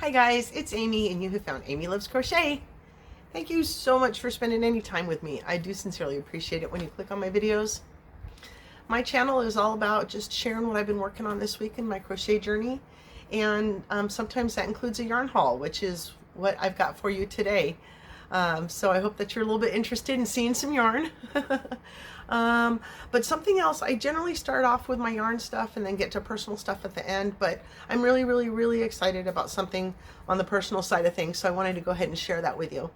Hi guys, it's Amy and you have found Amy Loves Crochet. Thank you so much for spending any time with me. I do sincerely appreciate it when you click on my videos. My channel is all about just sharing what I've been working on this week in my crochet journey. And sometimes that includes a yarn haul, which is what I've got for you today. So I hope that you're a little bit interested in seeing some yarn. But something else, I generally start off with my yarn stuff and then get to personal stuff at the end, but I'm really excited about something on the personal side of things, so I wanted to go ahead and share that with you.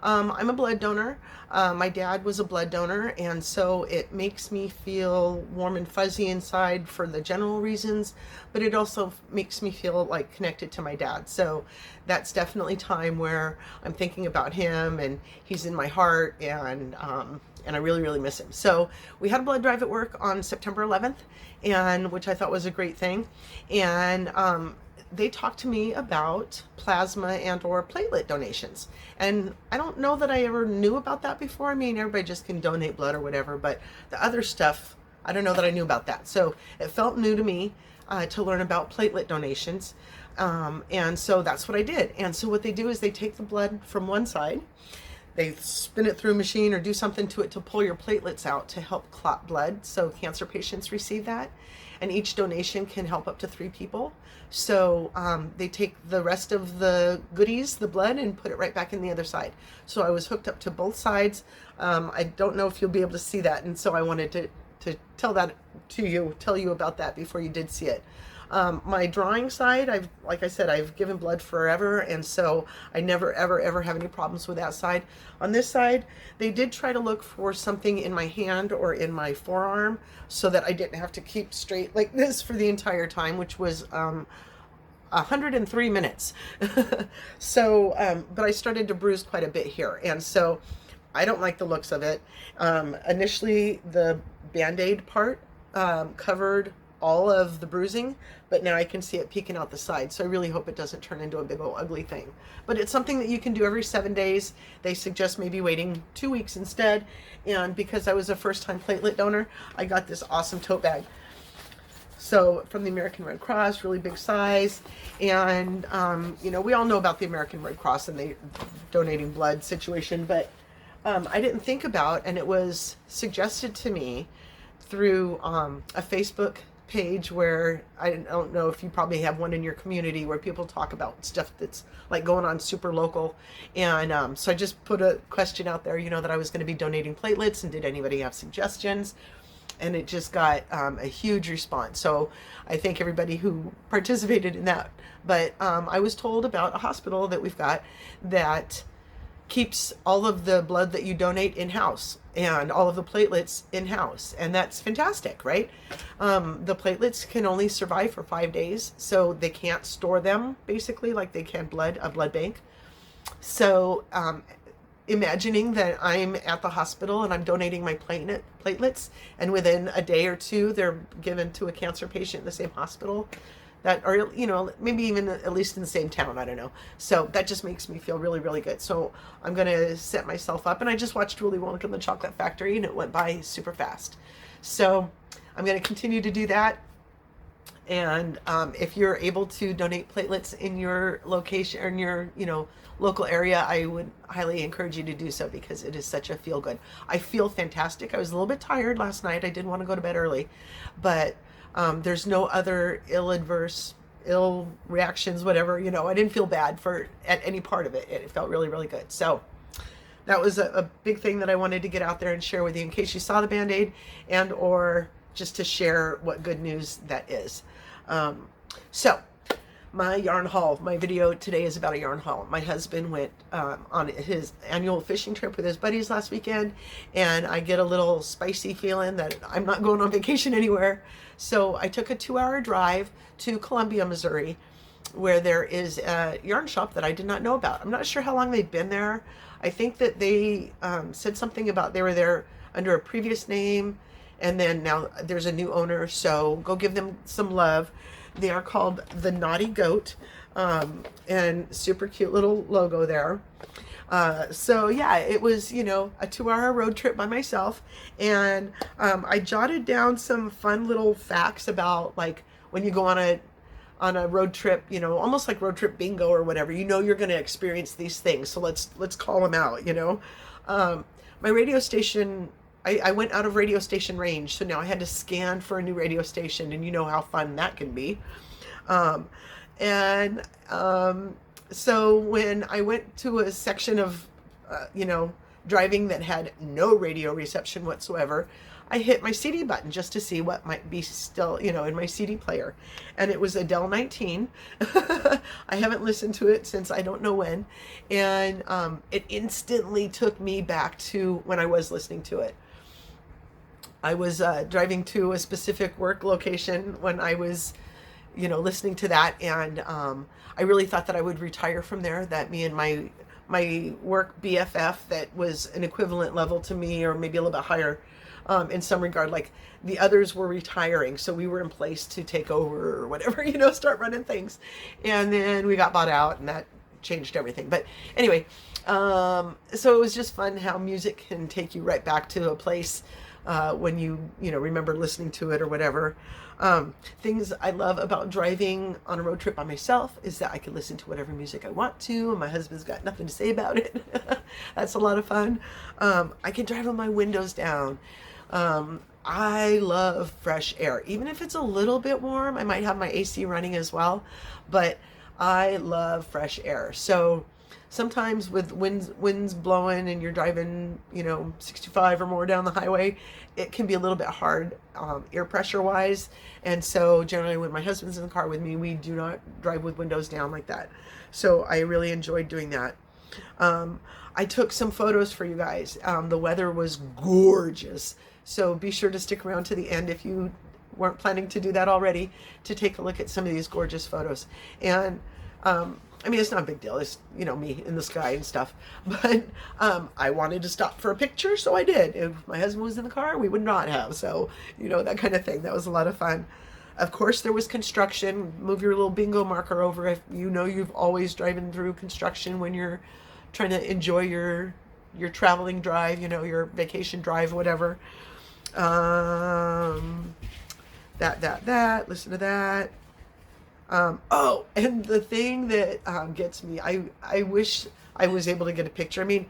I'm a blood donor. My dad was a blood donor, and so it makes me feel warm and fuzzy inside for the general reasons, but it also makes me feel like connected to my dad. So that's definitely time where I'm thinking about him, and he's in my heart, and I really miss him. So we had a blood drive at work on September 11th, and which I thought was a great thing. And they talked to me about plasma and or platelet donations. And I don't know that I ever knew about that before. I mean, everybody just can donate blood or whatever, but the other stuff, I don't know that I knew about that. So it felt new to me to learn about platelet donations. And so that's what I did. And so what they do is they take the blood from one side, they spin it through a machine or do something to it to pull your platelets out to help clot blood. So cancer patients receive that. And each donation can help up to 3 people. So they take the rest of the goodies, the blood, and put it right back in the other side. So I was hooked up to both sides. I don't know if you'll be able to see that. And so I wanted to tell that to you, tell you about that before you did see it. My drawing side, like I said, I've given blood forever, and so I never ever have any problems with that side. On this side, they did try to look for something in my hand or in my forearm so that I didn't have to keep straight like this for the entire time, which was 103 minutes. So, but I started to bruise quite a bit here, and so I don't like the looks of it. Initially, the Band-Aid part covered all of the bruising, but now I can see it peeking out the side. So I really hope it doesn't turn into a big old ugly thing. But it's something that you can do every 7 days. They suggest maybe waiting 2 weeks instead. And because I was a first-time platelet donor, I got this awesome tote bag. So from the American Red Cross, really big size. And, you know, we all know about the American Red Cross and the donating blood situation, but I didn't think about, and it was suggested to me through a Facebook page where I don't know if you probably have one in your community where people talk about stuff that's like going on super local. And so I just put a question out there, you know, that I was going to be donating platelets and did anybody have suggestions? And it just got a huge response. So I thank everybody who participated in that. But I was told about a hospital that we've got that keeps all of the blood that you donate in-house and all of the platelets in-house, and that's fantastic, right? The platelets can only survive for 5 days, so they can't store them basically like they can a blood bank. So imagining that I'm at the hospital and I'm donating my platelets, and within a day or two they're given to a cancer patient in the same hospital, that, or, you know, maybe even at least in the same town, I don't know. So that just makes me feel really good. So I'm going to set myself up, and I just watched Willy Wonka and the Chocolate Factory, and it went by super fast. So I'm going to continue to do that. And if you're able to donate platelets in your location or in your, you know, local area, I would highly encourage you to do so because it is such a feel good. I feel fantastic. I was a little bit tired last night. I did want to go to bed early, but there's no other ill reactions, whatever, you know. I didn't feel bad at any part of it. It felt really good. So that was a big thing that I wanted to get out there and share with you in case you saw the Band-Aid, and or just to share what good news that is. So my yarn haul, my video today is about a yarn haul. My husband went on his annual fishing trip with his buddies last weekend, and I get a little spicy feeling that I'm not going on vacation anywhere. So I took a 2-hour drive to Columbia, Missouri, where there is a yarn shop that I did not know about. I'm not sure how long they've been there. I think that they said something about they were there under a previous name, and then now there's a new owner, so go give them some love. They are called the Knotty Goat, and super cute little logo there. So yeah, it was, you know, a 2-hour road trip by myself, and I jotted down some fun little facts about, like, when you go on on a road trip, you know, almost like road trip bingo or whatever. You know you're going to experience these things, so let's call them out, you know. My radio station, I went out of radio station range, so now I had to scan for a new radio station, and you know how fun that can be. And so when I went to a section of, you know, driving that had no radio reception whatsoever, I hit my CD button just to see what might be still, you know, in my CD player. And it was Adele 19. I haven't listened to it since I don't know when. And it instantly took me back to when I was listening to it. I was driving to a specific work location when I was, you know, listening to that. And I really thought that I would retire from there, that me and my work BFF that was an equivalent level to me, or maybe a little bit higher in some regard, like the others were retiring, so we were in place to take over or whatever, you know, start running things. And then we got bought out, and that changed everything. But anyway, so it was just fun how music can take you right back to a place when you know, remember listening to it or whatever. Things I love about driving on a road trip by myself is that I can listen to whatever music I want to, and my husband's got nothing to say about it. That's a lot of fun. I can drive with my windows down. I love fresh air. Even if it's a little bit warm, I might have my AC running as well, but I love fresh air. So sometimes with winds blowing and you're driving, you know, 65 or more down the highway, it can be a little bit hard air pressure wise. And so generally when my husband's in the car with me, we do not drive with windows down like that. So I really enjoyed doing that. I took some photos for you guys. The weather was gorgeous. So be sure to stick around to the end if you weren't planning to do that already, to take a look at some of these gorgeous photos. And I mean, it's not a big deal. It's, you know, me in the sky and stuff. But I wanted to stop for a picture, so I did. If my husband was in the car, we would not have. So, you know, that kind of thing. That was a lot of fun. Of course, there was construction. Move your little bingo marker over if you know you've always driven through construction when you're trying to enjoy your traveling drive, you know, your vacation drive, whatever. Listen to that. Oh, and the thing that gets me, I wish I was able to get a picture. I mean,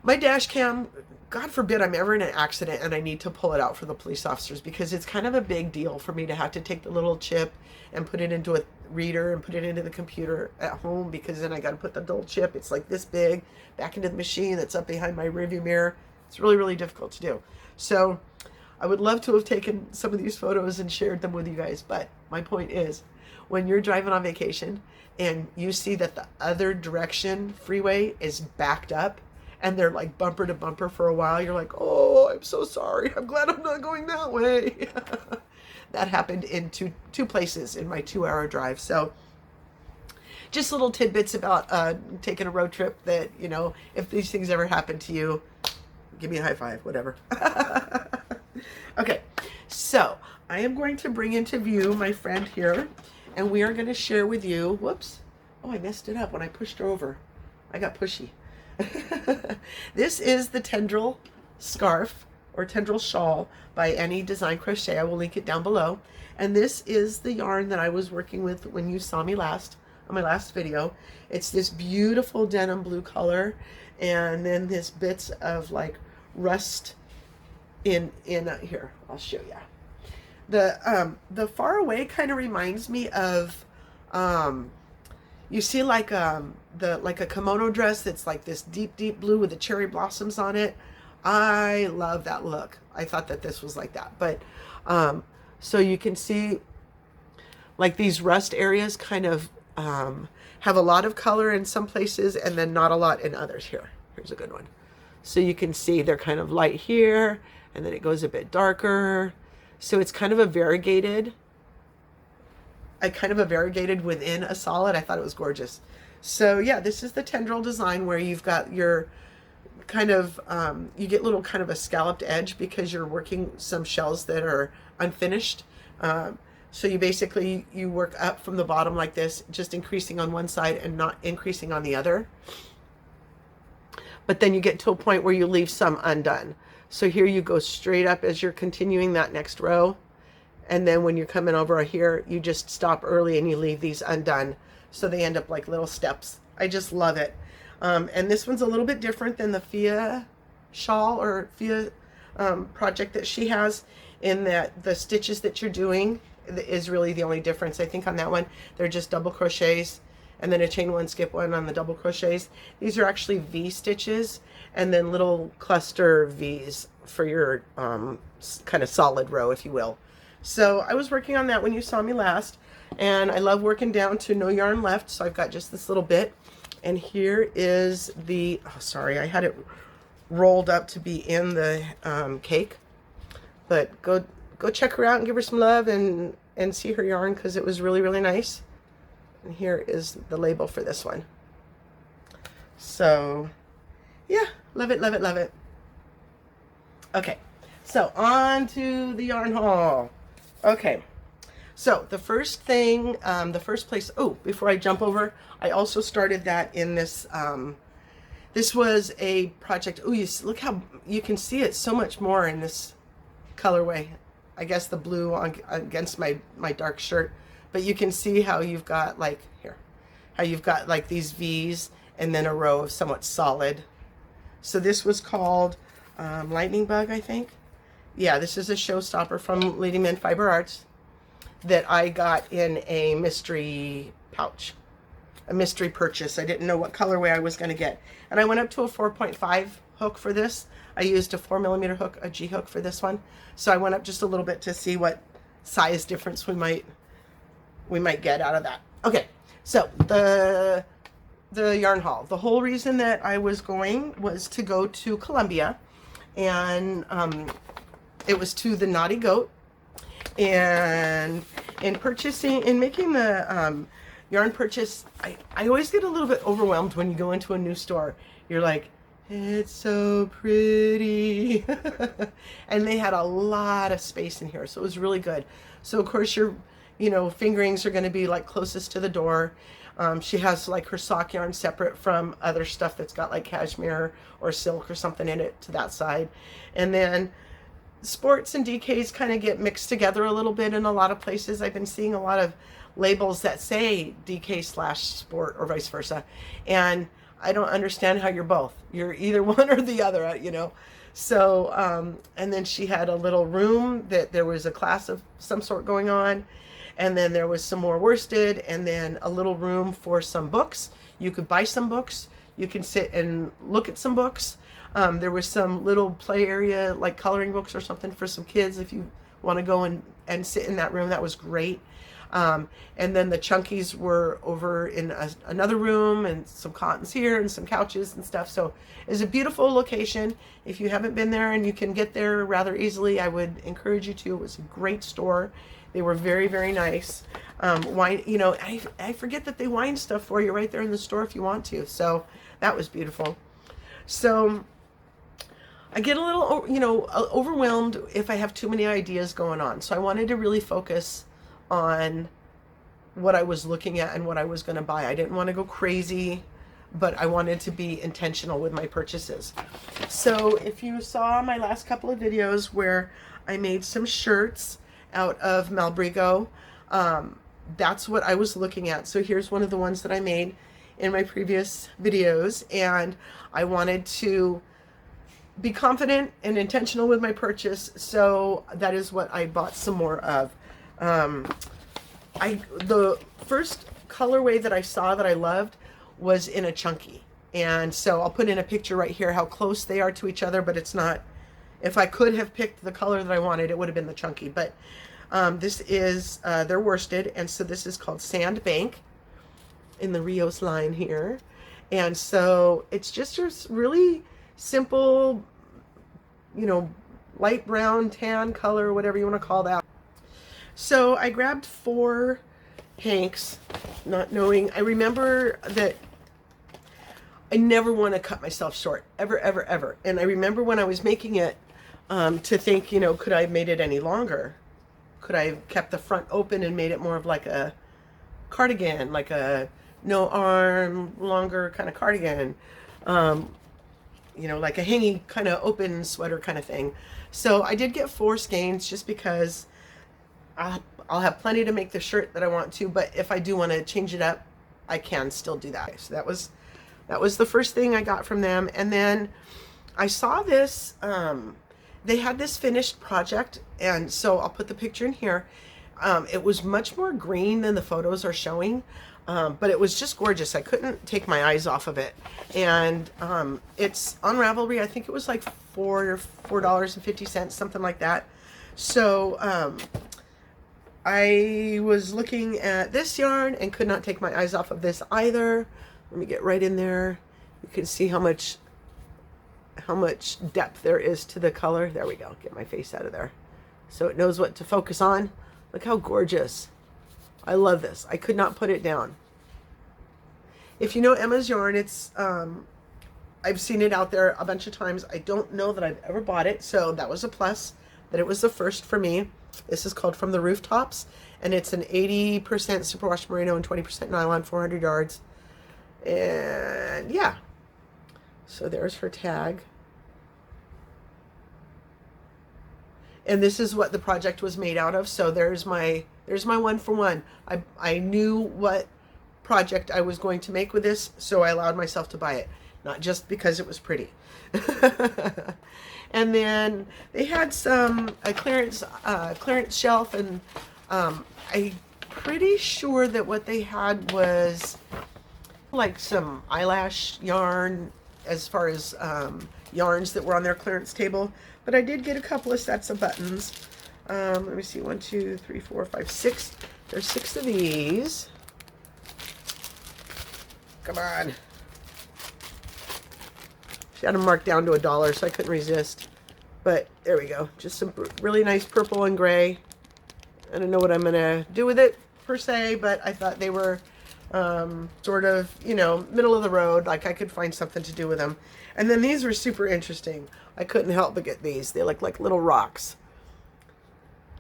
my dash cam, God forbid I'm ever in an accident and I need to pull it out for the police officers, because it's kind of a big deal for me to have to take the little chip and put it into a reader and put it into the computer at home, because then I got to put the little chip, it's like this big, back into the machine that's up behind my rearview mirror. It's really, really difficult to do. So I would love to have taken some of these photos and shared them with you guys. But my point is, when you're driving on vacation and you see that the other direction freeway is backed up and they're like bumper to bumper for a while, you're like, oh, I'm so sorry. I'm glad I'm not going that way. That happened in two places in my 2-hour drive. So just little tidbits about taking a road trip that, you know, if these things ever happen to you, give me a high five, whatever. Okay, so I am going to bring into view my friend here, and we are going to share with you, whoops, oh, I messed it up when I pushed her over. I got pushy. This is the Tendril scarf, or Tendril Shawl, by Any Design Crochet. I will link it down below. And this is the yarn that I was working with when you saw me last, on my last video. It's this beautiful denim blue color, and then this bits of like rust in here. I'll show you. The far away kind of reminds me of you see like a kimono dress that's like this deep blue with the cherry blossoms on it. I love that look. I thought that this was like that. But so you can see like these rust areas kind of have a lot of color in some places and then not a lot in others. Here's a good one. So you can see they're kind of light here, and then it goes a bit darker. So it's kind of a variegated within a solid. I thought it was gorgeous. So yeah, this is the Tendril design, where you've got your kind of, you get little kind of a scalloped edge because you're working some shells that are unfinished. So you basically, you work up from the bottom like this, just increasing on one side and not increasing on the other. But then you get to a point where you leave some undone. So here you go straight up as you're continuing that next row, And then when you're coming over here, you just stop early and you leave these undone. So they end up like little steps. I just love it. And this one's a little bit different than the Fia shawl or Fia project that she has, in that the stitches that you're doing is really the only difference. I think on that one, they're just double crochets and then a chain one, skip one on the double crochets. These are actually V stitches and then little cluster V's for your kind of solid row, if you will. So I was working on that when you saw me last, and I love working down to no yarn left, so I've got just this little bit. And here is the, oh sorry, I had it rolled up to be in the cake, but go check her out and give her some love and see her yarn, because it was really, really nice. And here is the label for this one. So yeah, love it, love it, love it. Okay, so on to the yarn haul. Okay, so the first thing, the first place, oh, before I jump over, I also started that in this, this was a project. Oh, look how, you can see it so much more in this colorway. I guess the blue against my dark shirt, but you can see how you've got like, here, how you've got like these V's and then a row of somewhat solid. So this was called Lightning Bug, I think. Yeah, this is a showstopper from Lady Men Fiber Arts that I got in a mystery pouch, a mystery purchase. I didn't know what colorway I was going to get. And I went up to a 4.5 hook for this. I used a 4mm hook, a G hook for this one. So I went up just a little bit to see what size difference we might get out of that. Okay, so the yarn haul. The whole reason that I was going was to go to Columbia, and it was to the Knotty Goat, and in making the yarn purchase, I always get a little bit overwhelmed when you go into a new store. You're like, it's so pretty. And they had a lot of space in here, so it was really good. So of course your fingerings are going to be like closest to the door. She has like her sock yarn separate from other stuff that's got like cashmere or silk or something in it to that side. And then sports and DKs kind of get mixed together a little bit in a lot of places. I've been seeing a lot of labels that say DK/sport or vice versa. And I don't understand how you're both. You're either one or the other, So, and then she had a little room that there was a class of some sort going on. And then there was some more worsted, and then a little room for some books. You could buy some books. You can sit and look at some books. There was some little play area, like coloring books or something for some kids if you want to go and sit in that room. That was great. And then the chunkies were over in another room, and some cottons here and some couches and stuff. So it's a beautiful location. If you haven't been there and you can get there rather easily, I would encourage you to. It was a great store. They were very, very nice. Wine, I forget that they wine stuff for you right there in the store if you want to. So that was beautiful. So I get a little, overwhelmed if I have too many ideas going on. So I wanted to really focus on what I was looking at and what I was going to buy. I didn't want to go crazy, but I wanted to be intentional with my purchases. So if you saw my last couple of videos where I made some shirts out of Malbrigo, that's what I was looking at. So here's one of the ones that I made in my previous videos, and I wanted to be confident and intentional with my purchase, so that is what I bought some more of. The first colorway that I saw that I loved was in a chunky, and so I'll put in a picture right here how close they are to each other, but it's not. If I could have picked the color that I wanted, it would have been the chunky, but this is their worsted, and so this is called Sand Bank in the Rios line here. And so it's just a really simple, light brown, tan color, whatever you want to call that. So I grabbed 4 hanks, not knowing. I remember that I never want to cut myself short, ever, ever, ever. And I remember when I was making it to think, could I have made it any longer? Could I have kept the front open and made it more of like a cardigan, like a no arm, longer kind of cardigan, like a hanging kind of open sweater kind of thing. So I did get 4 skeins just because I'll have plenty to make the shirt that I want to, but if I do want to change it up, I can still do that. So that was the first thing I got from them. And then I saw this, they had this finished project, and so I'll put the picture in here. It was much more green than the photos are showing, but it was just gorgeous. I couldn't take my eyes off of it. And it's on Ravelry. I think it was like $4.50, something like that. So I was looking at this yarn and could not take my eyes off of this either. Let me get right in there. You can see how much depth there is to the color. There we go. Get my face out of there so it knows what to focus on. Look how gorgeous. I love this. I could not put it down. If you know Emma's yarn, it's I've seen it out there a bunch of times. I don't know that I've ever bought it, so that was a plus, that it was the first for me. This is called From the Rooftops, and it's an 80% superwash merino and 20% nylon, 400 yards. And yeah, so there's her tag. And this is what the project was made out of. So there's my one for one. I knew what project I was going to make with this, so I allowed myself to buy it, not just because it was pretty. And then they had a clearance shelf, and I'm pretty sure that what they had was like some eyelash yarn, as far as yarns that were on their clearance table. But I did get a couple of sets of buttons. Let me see, 1, 2, 3, 4, 5, 6. There's 6 of these. Come on. She had them marked down to $1, so I couldn't resist. But there we go. Just some really nice purple and gray. I don't know what I'm going to do with it per se, but I thought they were sort of, you know, middle of the road. Like I could find something to do with them. And then these were super interesting. I couldn't help but get these. They look like little rocks.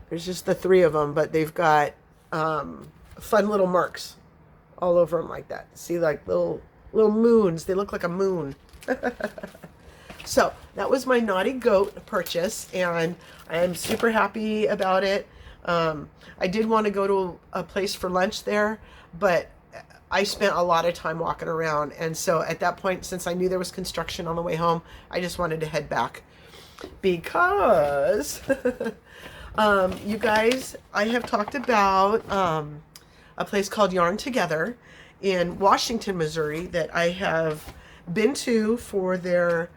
There's just the 3 of them, but they've got fun little marks all over them like that. See, like little moons. They look like a moon. So that was my Knotty Goat purchase, and I am super happy about it. I did want to go to a place for lunch there, but I spent a lot of time walking around, and so at that point, since I knew there was construction on the way home, I just wanted to head back because you guys, I have talked about a place called Yarn Together in Washington, Missouri, that I have been to for their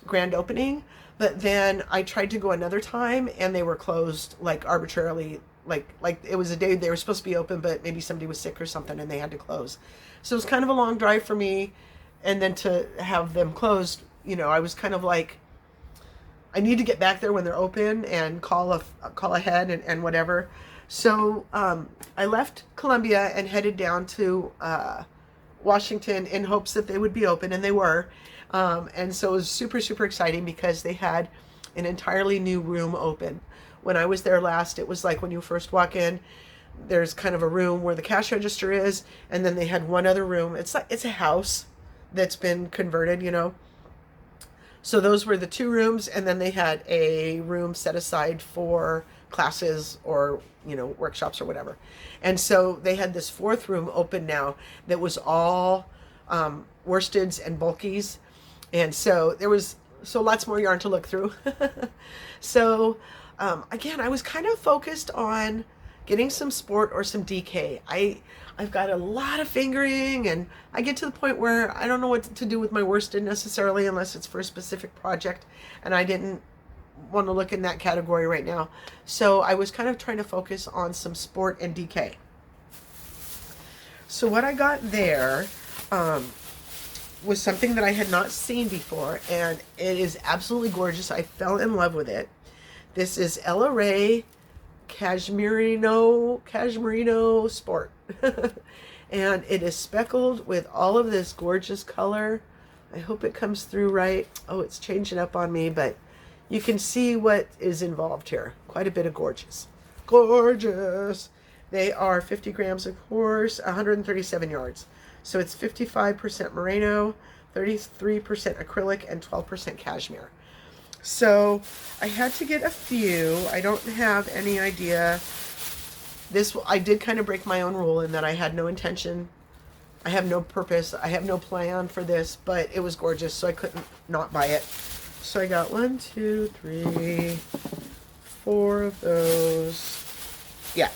grand opening, but then I tried to go another time and they were closed, like arbitrarily, like it was a day they were supposed to be open, but maybe somebody was sick or something and they had to close. So it was kind of a long drive for me, and then to have them closed, you know, I was kind of like, I need to get back there when they're open and call ahead and whatever. So I left Columbia and headed down to Washington in hopes that they would be open, and they were. And so it was super, super exciting because they had an entirely new room open. When I was there last, it was like when you first walk in, there's kind of a room where the cash register is, and then they had one other room. It's like, it's a house that's been converted, you know. So those were the 2 rooms, and then they had a room set aside for classes or, you know, workshops or whatever. And so they had this 4th room open now that was all worsteds and bulkies. And so there was lots more yarn to look through. So again, I was kind of focused on getting some sport or some DK. I've got a lot of fingering, and I get to the point where I don't know what to do with my worsted necessarily unless it's for a specific project, and I didn't want to look in that category right now. So I was kind of trying to focus on some sport and DK. So what I got there was something that I had not seen before, and it is absolutely gorgeous. I fell in love with it. This is Ella Rae Cashmerino Sport. And it is speckled with all of this gorgeous color. I hope it comes through right. Oh, it's changing up on me, but you can see what is involved here. Quite a bit of gorgeous. Gorgeous. They are 50 grams, of course, 137 yards. So it's 55% merino, 33% acrylic, and 12% cashmere. So I had to get a few. I don't have any idea. I did kind of break my own rule in that I had no intention. I have no purpose. I have no plan for this, but it was gorgeous, so I couldn't not buy it. So I got 1, 2, 3, 4 of those. Yeah.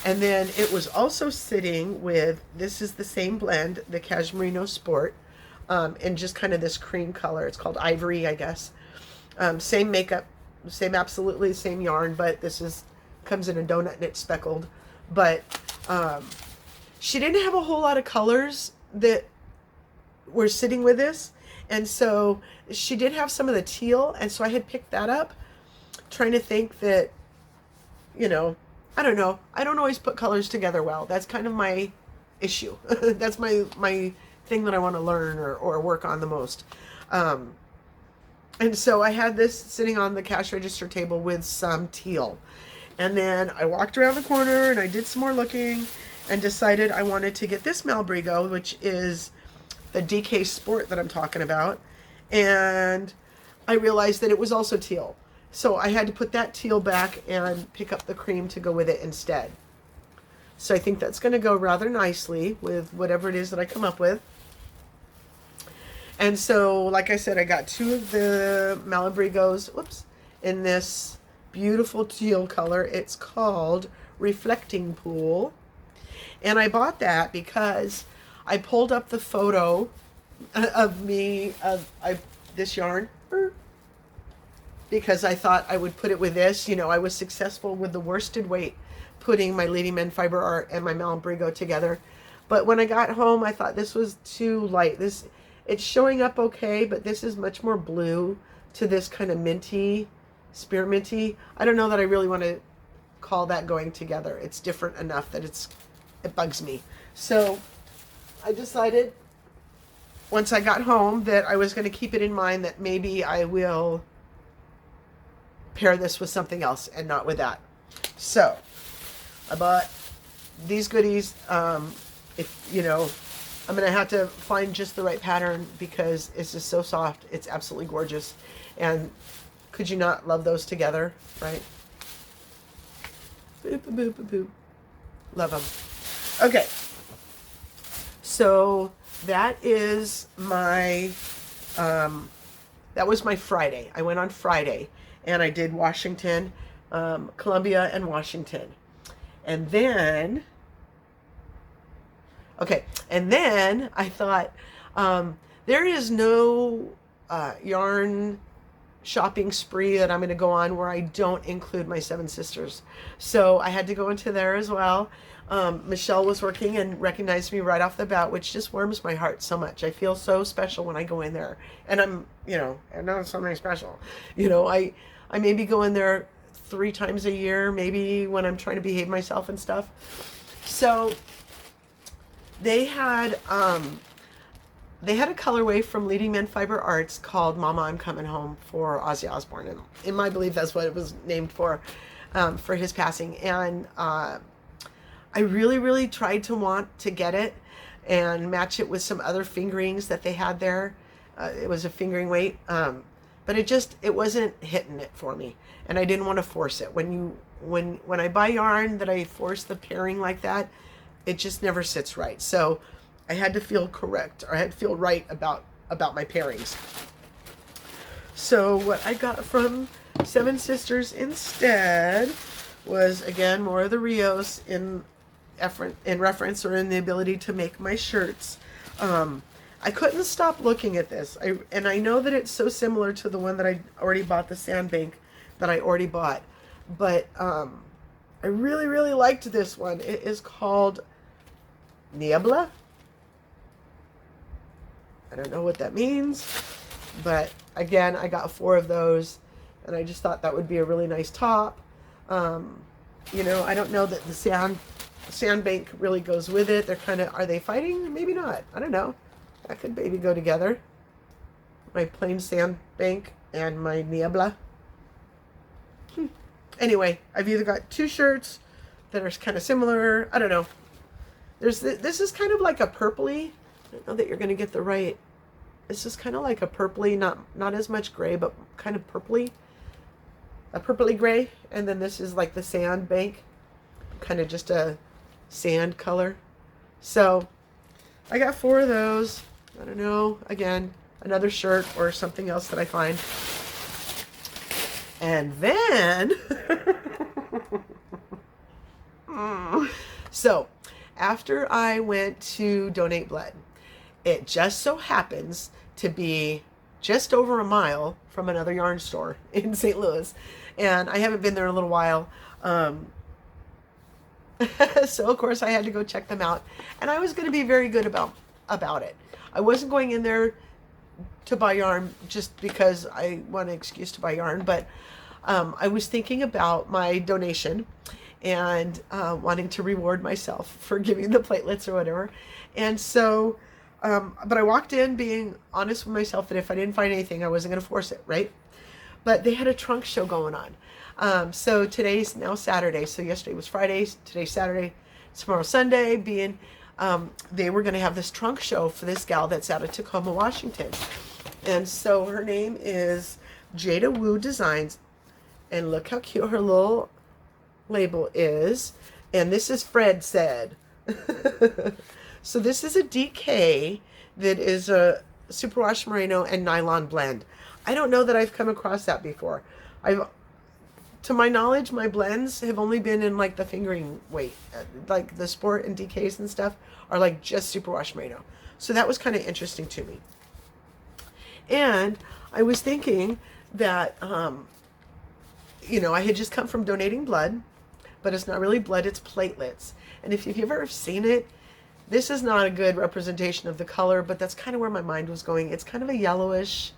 And then it was also sitting with, this is the same blend, the Cashmerino Sport, in just kind of this cream color. It's called Ivory, I guess. Same makeup, absolutely same yarn, but this comes in a donut and it's speckled. But she didn't have a whole lot of colors that were sitting with this. And so she did have some of the teal, and so I had picked that up, trying to think that, you know, I don't know. I don't always put colors together well. That's kind of my issue. That's my thing that I want to learn or work on the most. And so I had this sitting on the cash register table with some teal. And then I walked around the corner and I did some more looking and decided I wanted to get this Malbrigo, which is the DK Sport that I'm talking about. And I realized that it was also teal. So I had to put that teal back and pick up the cream to go with it instead. So I think that's going to go rather nicely with whatever it is that I come up with. And so, like I said, I got 2 of the Malabrigos, in this beautiful teal color. It's called Reflecting Pool. And I bought that because I pulled up the photo of me, this yarn, because I thought I would put it with this. You know, I was successful with the worsted weight putting my Lady Men Fiber Art and my Malabrigo together. But when I got home, I thought this was too light. It's showing up okay, but this is much more blue to this kind of minty, spearminty. I don't know that I really want to call that going together. It's different enough that it bugs me. So I decided once I got home that I was going to keep it in mind that maybe I will pair this with something else and not with that. So I bought these goodies. If you know, I'm gonna have to find just the right pattern because it's just so soft. It's absolutely gorgeous. And could you not love those together, right? Boop, boop, boop, boop. Love them. Okay. So that is my, that was my Friday. I went on Friday and I did Washington, Columbia and Washington. And then, okay, and then I thought, there is no yarn shopping spree that I'm going to go on where I don't include my 7 sisters. So I had to go into there as well. Michelle was working and recognized me right off the bat, which just warms my heart so much. I feel so special when I go in there. And I'm, you know, and not something special. You know, I maybe go in there 3 times a year, maybe when I'm trying to behave myself and stuff. So they had a colorway from Leading Men Fiber Arts called Mama, I'm Coming Home for Ozzy Osbourne. And in my belief, that's what it was named for his passing. And I really, really tried to want to get it and match it with some other fingerings that they had there. It was a fingering weight, but it wasn't hitting it for me. And I didn't want to force it. When I buy yarn that I force the pairing like that, it just never sits right. So I had to feel correct, or I had to feel right about my pairings. So what I got from 7 Sisters instead was, again, more of the Rios in reference or in the ability to make my shirts. I couldn't stop looking at this. And I know that it's so similar to the one that I already bought, the Sandbank that I already bought. But I really, really liked this one. It is called Niebla. I don't know what that means. But again, I got 4 of those. And I just thought that would be a really nice top. You know, I don't know that the Sandbank really goes with it. They're kind of, are they fighting? Maybe not. I don't know. That could maybe go together. My plain Sandbank and my Niebla. Anyway, I've either got 2 shirts that are kind of similar. I don't know. This is kind of like a purpley. I don't know that you're going to get the right This is kind of like a purpley, not as much gray, but kind of purpley, a purpley gray. And then this is like the sand bank, kind of just a sand color. So I got 4 of those. I don't know, again, another shirt or something else that I find. And then, so after I went to donate blood, it just so happens to be just over a mile from another yarn store in St. Louis. And I haven't been there in a little while. So of course I had to go check them out. And I was going to be very good about it. I wasn't going in there to buy yarn just because I want an excuse to buy yarn, but I was thinking about my donation and wanting to reward myself for giving the platelets or whatever. And so, but I walked in being honest with myself that if I didn't find anything, I wasn't going to force it, right? But they had a trunk show going on. So today's now Saturday. So yesterday was Friday, today's Saturday, tomorrow Sunday, being they were going to have this trunk show for this gal that's out of Tacoma, Washington. And so her name is Jada Wu Designs. And look how cute her little label is. And this is Fred said. So this is a DK that is a superwash merino and nylon blend. I don't know that I've come across that before. To my knowledge, my blends have only been in like the fingering weight. Like the sport and DKs and stuff are like just superwash merino. So that was kind of interesting to me. And I was thinking that, you know, I had just come from donating blood, but it's not really blood, it's platelets. And if you've ever seen it, this is not a good representation of the color, but that's kind of where my mind was going. It's kind of a yellowish,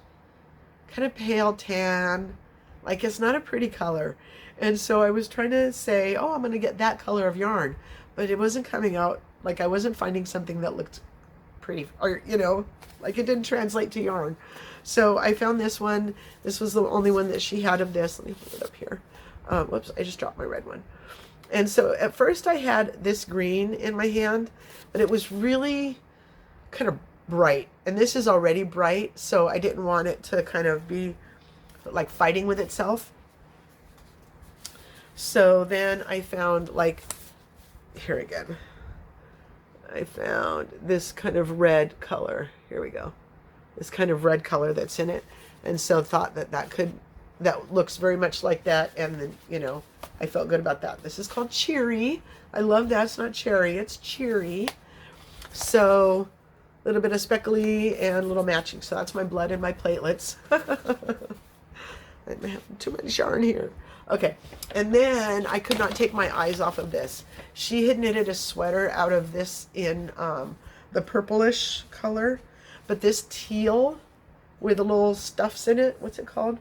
kind of pale tan, like it's not a pretty color. And so I was trying to say, oh, I'm going to get that color of yarn, but it wasn't coming out. Like I wasn't finding something that looked pretty, or, you know, like it didn't translate to yarn. So I found this one. This was the only one that she had of this. Let me put it up here. Whoops, I just dropped my red one. And so at first I had this green in my hand, but it was really kind of bright. And this is already bright, so I didn't want it to kind of be like fighting with itself. So then I found like, here again, I found this kind of red color. Here we go. This kind of red color that's in it. And so thought that that looks very much like that. And then, you know, I felt good about that. This is called Cheery. I love that. It's not cherry, it's cheery. So a little bit of speckly and a little matching. So that's my blood and my platelets. I have too much yarn here. Okay, and then I could not take my eyes off of this. She had knitted a sweater out of this in the purplish color, but this teal with the little stuffs in it, what's it called?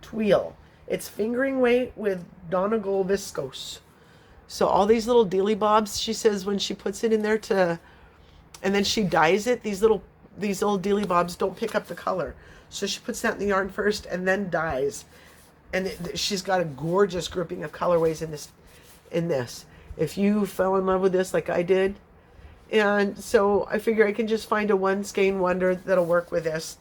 Tweel. It's fingering weight with Donegal viscose. So all these little dealy bobs, she says when she puts it in there and then she dyes it, these little dealy bobs don't pick up the color. So she puts that in the yarn first and then dyes. And she's got a gorgeous grouping of colorways in this. If you fell in love with this like I did, and so I figure I can just find a one skein wonder that'll work with this.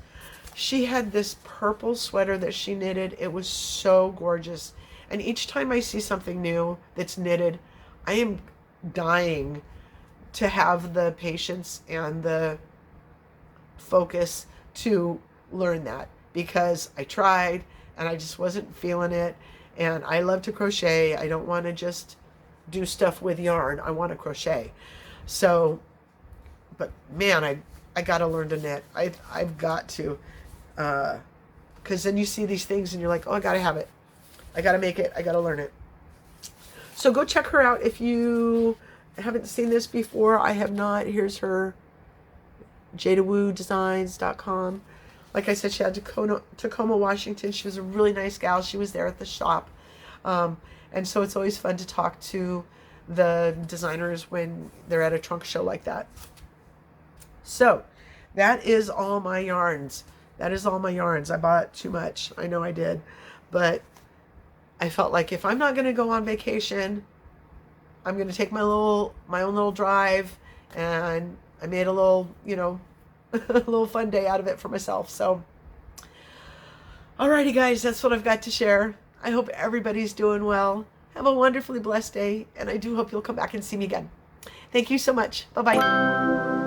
She had this purple sweater that she knitted. It was so gorgeous. And each time I see something new that's knitted, I am dying to have the patience and the focus to learn that, because I tried and I just wasn't feeling it. And I love to crochet. I don't want to just do stuff with yarn. I want to crochet. So, but man, I got to learn to knit. I've got to, because then you see these things and you're like, oh, I got to have it. I got to make it. I got to learn it. So go check her out if you haven't seen this before. I have not. Here's her, JadaWooDesigns.com. Like I said, she had Tacoma, Washington. She was a really nice gal. She was there at the shop. And so it's always fun to talk to the designers when they're at a trunk show like that. So that is all my yarns. That is all my yarns. I bought too much. I know I did. But I felt like if I'm not going to go on vacation, I'm going to take my own little drive. And I made a little, you know, a little fun day out of it for myself. So, alrighty guys, that's what I've got to share. I hope everybody's doing well. Have a wonderfully blessed day, and I do hope you'll come back and see me again. Thank you so much. Bye-bye.